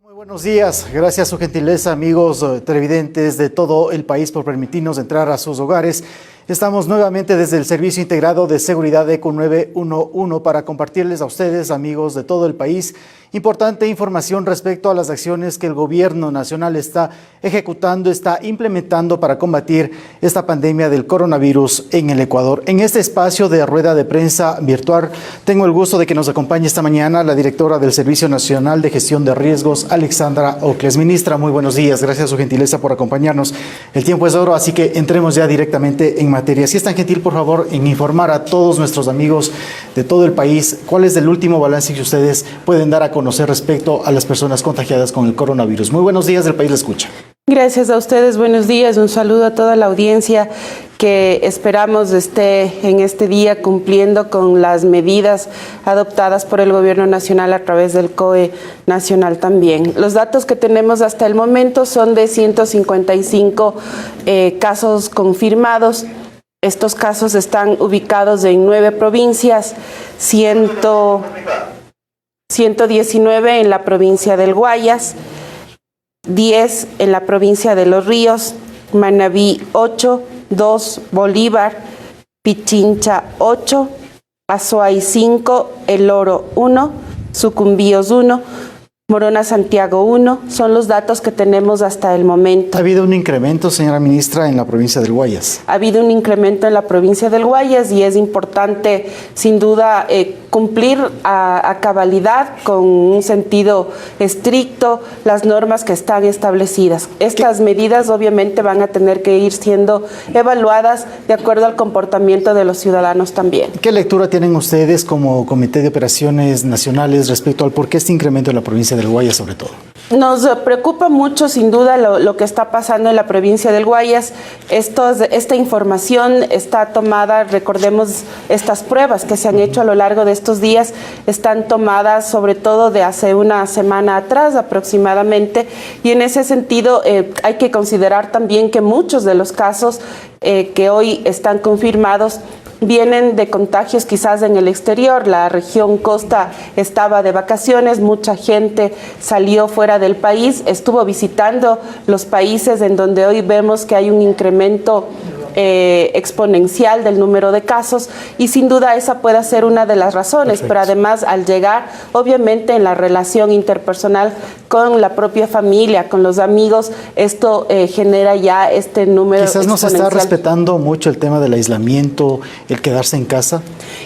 Muy buenos días, gracias a su gentileza, amigos televidentes de todo el país, por permitirnos entrar a sus hogares. Estamos nuevamente desde el Servicio Integrado de Seguridad ECO 911 para compartirles a ustedes, amigos de todo el país, importante información respecto a las acciones que el gobierno nacional está ejecutando, está implementando para combatir esta pandemia del coronavirus en el Ecuador. En este espacio de rueda de prensa virtual, tengo el gusto de que nos acompañe esta mañana la directora del Servicio Nacional de Gestión de Riesgos, Alexandra Ocles. Ministra, muy buenos días, gracias a su gentileza por acompañarnos. El tiempo es oro, así que entremos ya directamente en materia. Si es tan gentil, por favor, en informar a todos nuestros amigos de todo el país cuál es el último balance que ustedes pueden dar a conocer respecto a las personas contagiadas con el coronavirus. Muy buenos días, el país le escucha. Gracias a ustedes, buenos días, un saludo a toda la audiencia que esperamos esté en este día cumpliendo con las medidas adoptadas por el Gobierno Nacional a través del COE Nacional también. Los datos que tenemos hasta el momento son de 155 casos confirmados. Estos casos están ubicados en 9 provincias, 119 en la provincia del Guayas, 10 en la provincia de Los Ríos, Manabí 8, 2 Bolívar, Pichincha 8, Azuay 5, El Oro 1, Sucumbíos 1, Morona Santiago 1, son los datos que tenemos hasta el momento. ¿Ha habido un incremento, señora ministra, en la provincia del Guayas? Ha habido un incremento en la provincia del Guayas y es importante, sin duda, cumplir a cabalidad con un sentido estricto las normas que están establecidas. Estas medidas obviamente van a tener que ir siendo evaluadas de acuerdo al comportamiento de los ciudadanos también. ¿Qué lectura tienen ustedes como Comité de Operaciones Nacionales respecto al por qué este incremento en la provincia del Guayas sobre todo? Nos preocupa mucho, sin duda, lo que está pasando en la provincia del Guayas. Esta información está tomada, recordemos, estas pruebas que se han hecho a lo largo de estos días están tomadas sobre todo de hace una semana atrás aproximadamente, y en ese sentido hay que considerar también que muchos de los casos que hoy están confirmados vienen de contagios quizás en el exterior. La región costa estaba de vacaciones, mucha gente salió fuera del país, estuvo visitando los países en donde hoy vemos que hay un incremento exponencial del número de casos, y sin duda esa puede ser una de las razones. Perfecto. Pero además, al llegar obviamente en la relación interpersonal con la propia familia, con los amigos, esto genera ya este número quizás no se está respetando mucho el tema del aislamiento, el quedarse en casa.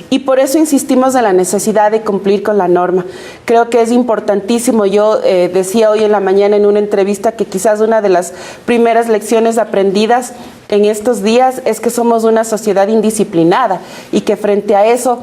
Y por eso insistimos en la necesidad de cumplir con la norma. Creo que es importantísimo. Yo decía hoy en la mañana en una entrevista que quizás una de las primeras lecciones aprendidas en estos días es que somos una sociedad indisciplinada y que frente a eso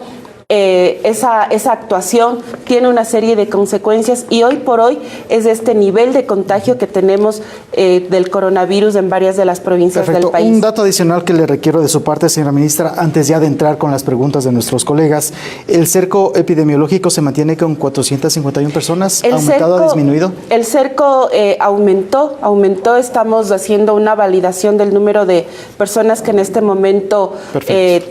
esa actuación tiene una serie de consecuencias, y hoy por hoy es este nivel de contagio que tenemos del coronavirus en varias de las provincias del país. Un dato adicional que le requiero de su parte, señora ministra, antes ya de entrar con las preguntas de nuestros colegas. ¿El cerco epidemiológico se mantiene con 451 personas? ¿Ha aumentado, ha disminuido? El cerco aumentó. Estamos haciendo una validación del número de personas que en este momento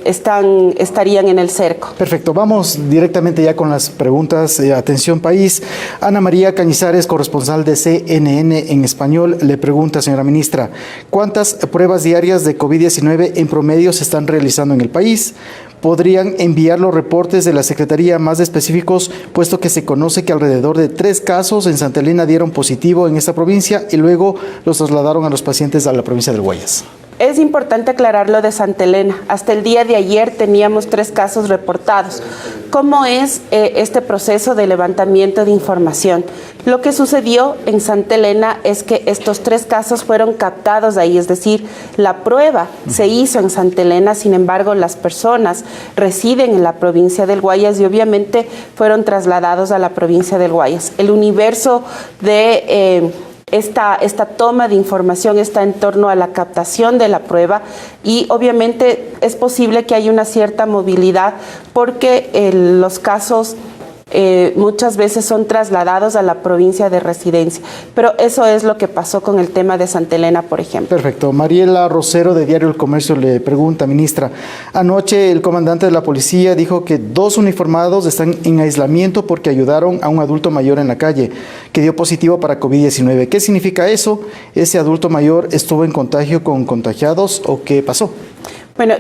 estarían en el cerco. Perfecto. Vamos directamente ya con las preguntas. Atención país. Ana María Cañizares, corresponsal de CNN en español, le pregunta, señora ministra, ¿cuántas pruebas diarias de COVID-19 en promedio se están realizando en el país? ¿Podrían enviar los reportes de la Secretaría más específicos, puesto que se conoce que alrededor de 3 casos en Santa Elena dieron positivo en esta provincia y luego los trasladaron a los pacientes a la provincia del Guayas? Es importante aclarar lo de Santa Elena. Hasta el día de ayer teníamos 3 casos reportados. ¿Cómo es este proceso de levantamiento de información? Lo que sucedió en Santa Elena es que estos 3 casos fueron captados ahí, es decir, la prueba se hizo en Santa Elena, sin embargo las personas residen en la provincia del Guayas y obviamente fueron trasladados a la provincia del Guayas. El universo de esta toma de información está en torno a la captación de la prueba, y obviamente es posible que haya una cierta movilidad porque los casos muchas veces son trasladados a la provincia de residencia. Pero eso es lo que pasó con el tema de Santa Elena, por ejemplo. Perfecto. Mariela Rosero, de Diario El Comercio, le pregunta, ministra, anoche el comandante de la policía dijo que 2 uniformados están en aislamiento porque ayudaron a un adulto mayor en la calle que dio positivo para COVID-19. ¿Qué significa eso? ¿Ese adulto mayor estuvo en contagio con contagiados o qué pasó? Bueno,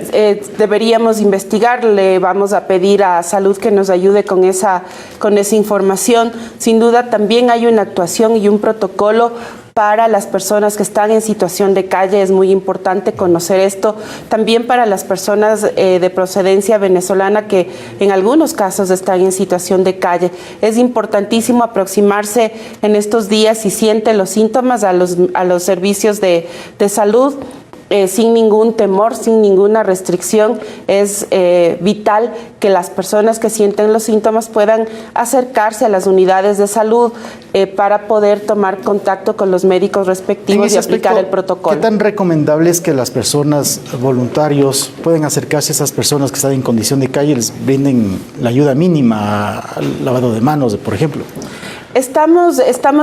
deberíamos investigar, le vamos a pedir a Salud que nos ayude con esa información. Sin duda también hay una actuación y un protocolo para las personas que están en situación de calle, es muy importante conocer esto. También para las personas de procedencia venezolana que en algunos casos están en situación de calle. Es importantísimo aproximarse en estos días si siente los síntomas a los servicios de salud. Sin ningún temor, sin ninguna restricción. Es vital que las personas que sienten los síntomas puedan acercarse a las unidades de salud para poder tomar contacto con los médicos respectivos y aplicar el protocolo. ¿Qué tan recomendable es que las personas voluntarios pueden acercarse a esas personas que están en condición de calle y les brinden la ayuda mínima al lavado de manos, por ejemplo? Estamos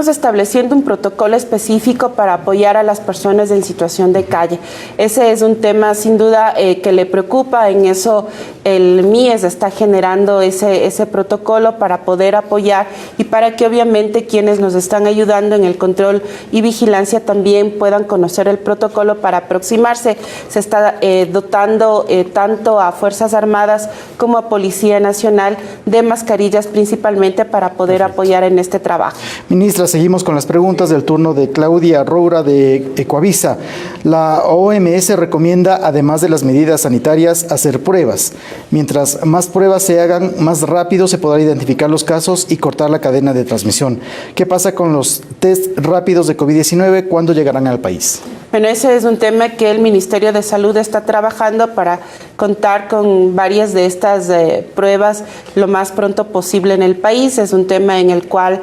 estableciendo un protocolo específico para apoyar a las personas en situación de calle. Ese es un tema sin duda que le preocupa. En eso el MIES está generando ese protocolo para poder apoyar y para que obviamente quienes nos están ayudando en el control y vigilancia también puedan conocer el protocolo para aproximarse. Se está dotando tanto a Fuerzas Armadas como a Policía Nacional de mascarillas principalmente para poder apoyar en este trabajo. Ministra, seguimos con las preguntas del turno de Claudia Roura de Ecoavisa. La OMS recomienda, además de las medidas sanitarias, hacer pruebas. Mientras más pruebas se hagan, más rápido se podrá identificar los casos y cortar la cadena de transmisión. ¿Qué pasa con los test rápidos de COVID-19? ¿Cuándo llegarán al país? Bueno, ese es un tema que el Ministerio de Salud está trabajando para contar con varias de estas pruebas lo más pronto posible en el país. Es un tema en el cual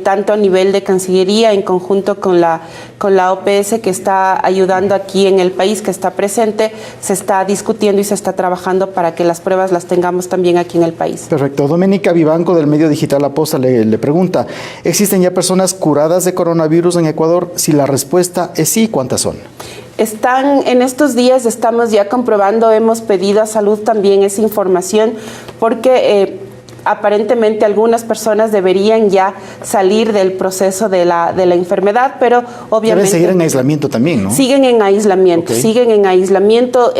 tanto a nivel de Cancillería en conjunto con la OPS que está ayudando aquí en el país, que está presente, se está discutiendo y se está trabajando para que las pruebas las tengamos también aquí en el país. Perfecto. Doménica Vivanco del medio digital La Posta le pregunta, ¿existen ya personas curadas de coronavirus en Ecuador? Si la respuesta es sí, ¿cuántas son? En estos días estamos ya comprobando, hemos pedido a Salud también esa información porque aparentemente algunas personas deberían ya salir del proceso de la enfermedad, pero obviamente... Deben seguir en aislamiento también, ¿no? Siguen en aislamiento, Okay. siguen en aislamiento.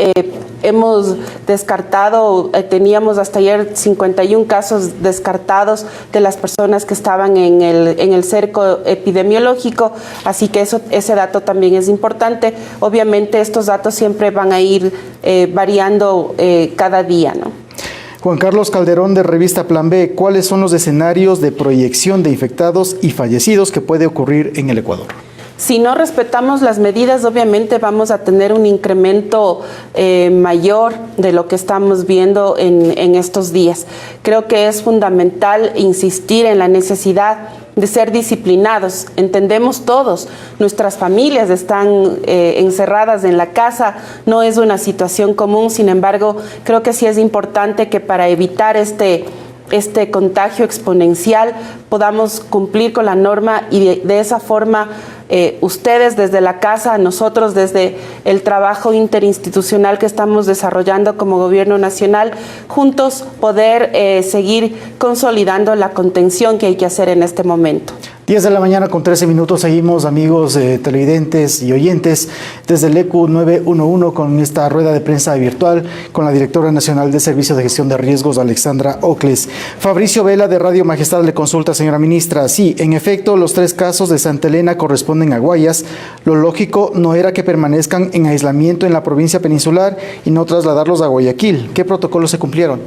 Hemos descartado, teníamos hasta ayer 51 casos descartados de las personas que estaban en el cerco epidemiológico, así que ese dato también es importante. Obviamente estos datos siempre van a ir variando cada día, ¿no? Juan Carlos Calderón de revista Plan B, ¿cuáles son los escenarios de proyección de infectados y fallecidos que puede ocurrir en el Ecuador? Si no respetamos las medidas, obviamente vamos a tener un incremento mayor de lo que estamos viendo en estos días. Creo que es fundamental insistir en la necesidad de ser disciplinados. Entendemos todos, nuestras familias están encerradas en la casa, no es una situación común, sin embargo, creo que sí es importante que para evitar este contagio exponencial podamos cumplir con la norma y de esa forma ustedes desde la casa, nosotros desde el trabajo interinstitucional que estamos desarrollando como Gobierno Nacional, juntos poder seguir consolidando la contención que hay que hacer en este momento. 10 de la mañana con 13 minutos, seguimos amigos televidentes y oyentes desde el ECU 911 con esta rueda de prensa virtual con la Directora Nacional de Servicios de Gestión de Riesgos, Alexandra Ocles. Fabricio Vela de Radio Majestad le consulta, señora ministra, sí, en efecto, los 3 casos de Santa Elena corresponden a Guayas. Lo lógico no era que permanezcan en aislamiento en la provincia peninsular y no trasladarlos a Guayaquil. ¿Qué protocolos se cumplieron?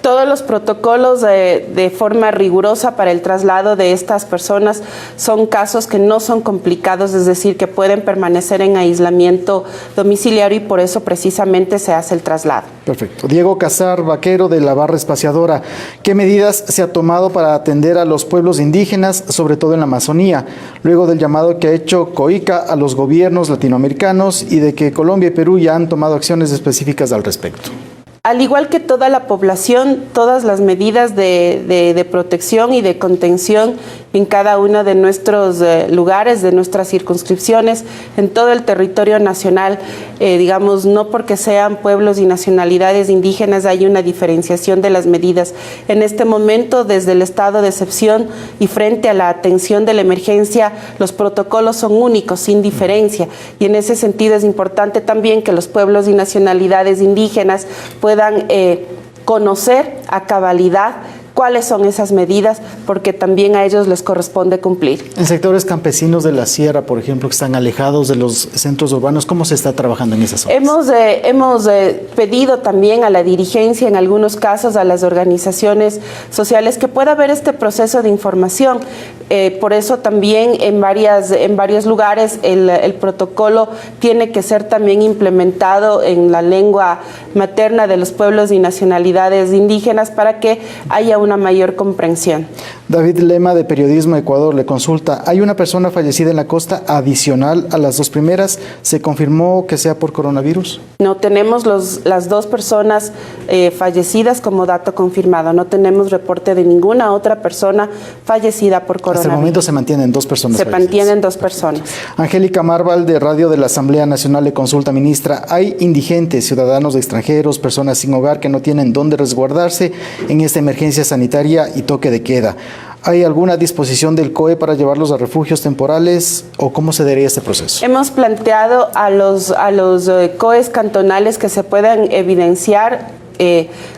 Todos los protocolos de forma rigurosa para el traslado de estas personas son casos que no son complicados, es decir, que pueden permanecer en aislamiento domiciliario y por eso precisamente se hace el traslado. Perfecto. Diego Casar Vaquero de la Barra Espaciadora, ¿qué medidas se ha tomado para atender a los pueblos indígenas, sobre todo en la Amazonía, luego del llamado que ha hecho COICA a los gobiernos latinoamericanos y de que Colombia y Perú ya han tomado acciones específicas al respecto? Al igual que toda la población, todas las medidas de protección y de contención en cada uno de nuestros lugares, de nuestras circunscripciones, en todo el territorio nacional, digamos, no porque sean pueblos y nacionalidades indígenas hay una diferenciación de las medidas. En este momento, desde el estado de excepción y frente a la atención de la emergencia, los protocolos son únicos, sin diferencia, y en ese sentido es importante también que los pueblos y nacionalidades indígenas puedan conocer a cabalidad cuáles son esas medidas, porque también a ellos les corresponde cumplir. En sectores campesinos de la sierra, por ejemplo, que están alejados de los centros urbanos, ¿cómo se está trabajando en esas zonas? Hemos pedido también a la dirigencia, en algunos casos a las organizaciones sociales, que pueda haber este proceso de información. Por eso también en varios lugares el protocolo tiene que ser también implementado en la lengua materna de los pueblos y nacionalidades indígenas para que haya una mayor comprensión. David Lema, de Periodismo Ecuador, le consulta: ¿hay una persona fallecida en la costa adicional a las dos primeras? ¿Se confirmó que sea por coronavirus? No, tenemos las dos personas fallecidas como dato confirmado. No tenemos reporte de ninguna otra persona fallecida por coronavirus. Hasta el momento se mantienen dos personas Se fallecidas. mantienen dos personas. Angélica Marval, de Radio de la Asamblea Nacional, le consulta: ministra, ¿hay indigentes, ciudadanos extranjeros, personas sin hogar que no tienen dónde resguardarse en esta emergencia sanitaria y toque de queda? ¿Hay alguna disposición del COE para llevarlos a refugios temporales o cómo se daría este proceso? Hemos planteado a los COEs cantonales que se puedan evidenciar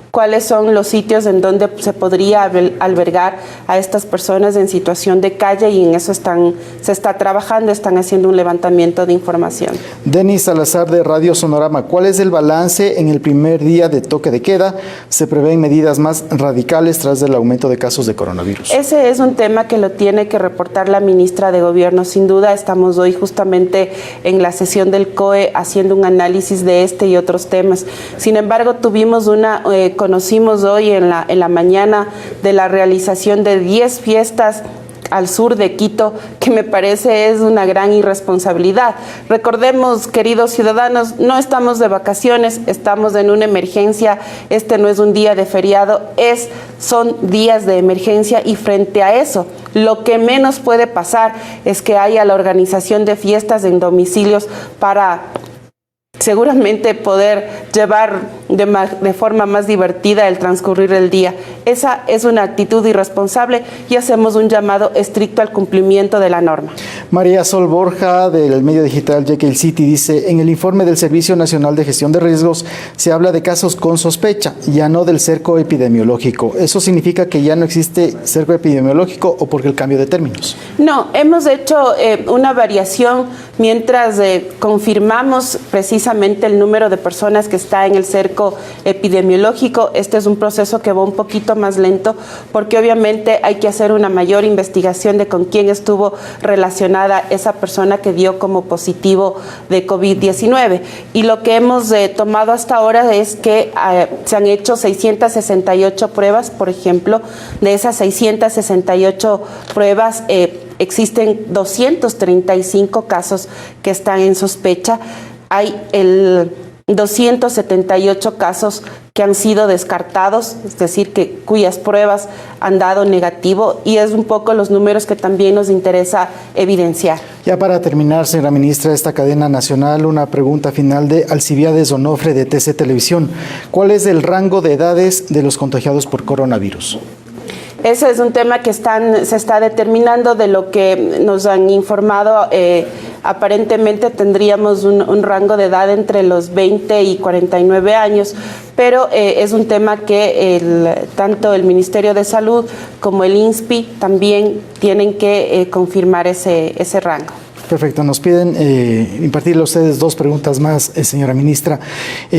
cuáles son los sitios en donde se podría albergar a estas personas en situación de calle, y en eso se está trabajando, están haciendo un levantamiento de información. Denis Salazar, de Radio Sonorama, ¿cuál es el balance en el primer día de toque de queda? ¿Se prevén medidas más radicales tras el aumento de casos de coronavirus? Ese es un tema que lo tiene que reportar la ministra de Gobierno, sin duda. Estamos hoy justamente en la sesión del COE haciendo un análisis de este y otros temas. Sin embargo, conocimos hoy en la mañana de la realización de 10 fiestas al sur de Quito, que me parece es una gran irresponsabilidad. Recordemos, queridos ciudadanos, no estamos de vacaciones, estamos en una emergencia. Este no es un día de feriado, son días de emergencia, y frente a eso, lo que menos puede pasar es que haya la organización de fiestas en domicilios para seguramente poder llevar de forma más divertida el transcurrir del día. Esa es una actitud irresponsable y hacemos un llamado estricto al cumplimiento de la norma. María Sol Borja, del medio digital Jekyll City, dice: en el informe del Servicio Nacional de Gestión de Riesgos se habla de casos con sospecha, ya no del cerco epidemiológico. ¿Eso significa que ya no existe cerco epidemiológico o porque el cambio de términos? No, hemos hecho una variación mientras confirmamos precisamente el número de personas que está en el cerco epidemiológico. Este es un proceso que va un poquito más lento porque obviamente hay que hacer una mayor investigación de con quién estuvo relacionada esa persona que dio como positivo de COVID-19. Y lo que hemos tomado hasta ahora es que se han hecho 668 pruebas, por ejemplo. De esas 668 pruebas, existen 235 casos que están en sospecha. Hay 278 casos que han sido descartados, es decir, cuyas pruebas han dado negativo, y es un poco los números que también nos interesa evidenciar. Ya para terminar, señora ministra, esta cadena nacional, una pregunta final de Alcibiades Onofre, de TC Televisión. ¿Cuál es el rango de edades de los contagiados por coronavirus? Ese es un tema que se está determinando. De lo que nos han informado, aparentemente tendríamos un rango de edad entre los 20 y 49 años, pero es un tema que tanto el Ministerio de Salud como el INSPI también tienen que confirmar ese rango. Perfecto, nos piden impartirle a ustedes dos preguntas más, señora ministra.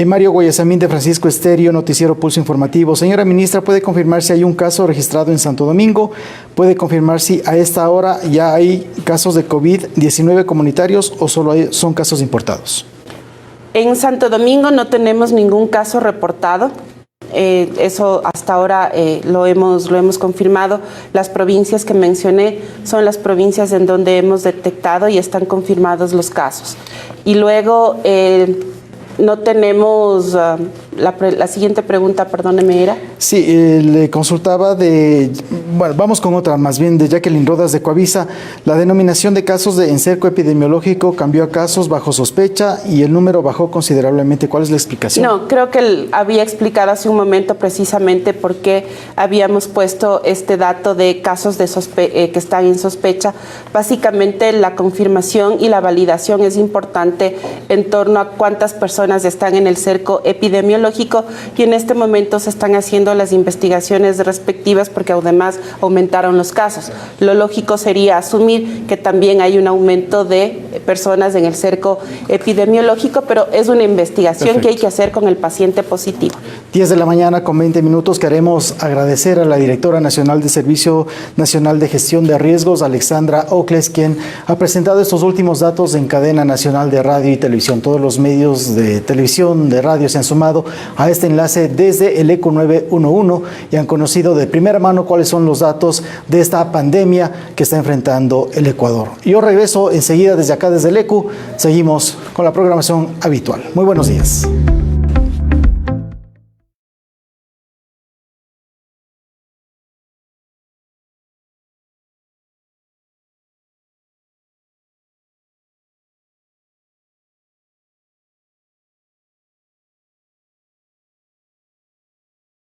Mario Guayasamín, de Francisco Estéreo, Noticiero Pulso Informativo. Señora ministra, ¿puede confirmar si hay un caso registrado en Santo Domingo? ¿Puede confirmar si a esta hora ya hay casos de COVID-19 comunitarios o solo son casos importados? En Santo Domingo no tenemos ningún caso reportado. Eso hasta ahora lo hemos confirmado. Las provincias que mencioné son las provincias en donde hemos detectado y están confirmados los casos. Y luego no tenemos La siguiente pregunta, perdóneme, era. Sí, le consultaba bueno, vamos con otra, más bien de Jacqueline Rodas de Coavisa. La denominación de casos en cerco epidemiológico cambió a casos bajo sospecha y el número bajó considerablemente. ¿Cuál es la explicación? No, creo que había explicado hace un momento precisamente por qué habíamos puesto este dato de casos que están en sospecha. Básicamente la confirmación y la validación es importante en torno a cuántas personas están en el cerco epidemiológico, y en este momento se están haciendo las investigaciones respectivas porque además aumentaron los casos. Lo lógico sería asumir que también hay un aumento de personas en el cerco epidemiológico, pero es una investigación Perfecto. que hay que hacer con el paciente positivo. 10 de la mañana con 20 minutos. Queremos agradecer a la directora nacional de Servicio Nacional de Gestión de Riesgos, Alexandra Ocles, quien ha presentado estos últimos datos en cadena nacional de radio y televisión. Todos los medios de televisión, de radio se han sumado a este enlace desde el ECU 911 y han conocido de primera mano cuáles son los datos de esta pandemia que está enfrentando el Ecuador. Yo regreso enseguida desde acá, desde el ECU. Seguimos con la programación habitual. Muy buenos días.